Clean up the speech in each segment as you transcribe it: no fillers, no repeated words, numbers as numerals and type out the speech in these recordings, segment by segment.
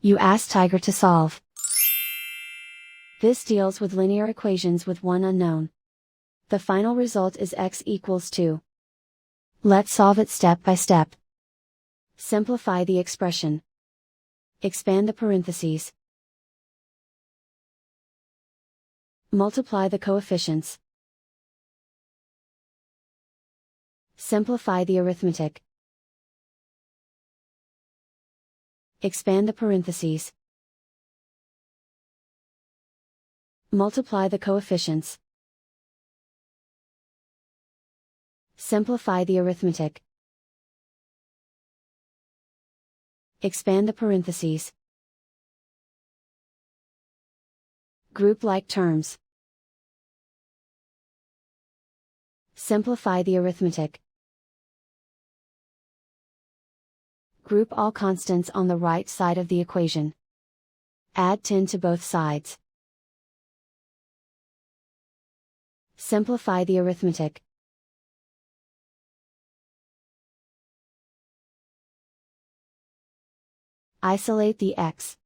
You ask Tiger to solve. This deals with linear equations with one unknown. The final result is x equals 2. Let's solve it step by step. Simplify the expression. Expand the parentheses. Multiply the coefficients. Simplify the arithmetic. Expand the parentheses. Multiply the coefficients. Simplify the arithmetic. Expand the parentheses. Group like terms. Simplify the arithmetic. Group all constants on the right side of the equation. Add 10 to both sides. Simplify the arithmetic. Isolate the x.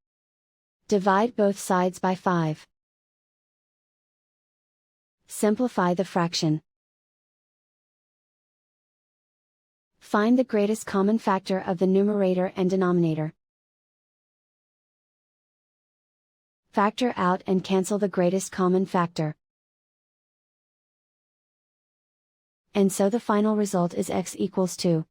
Divide both sides by 5. Simplify the fraction. Find the greatest common factor of the numerator and denominator. Factor out and cancel the greatest common factor. And so the final result is x equals 2.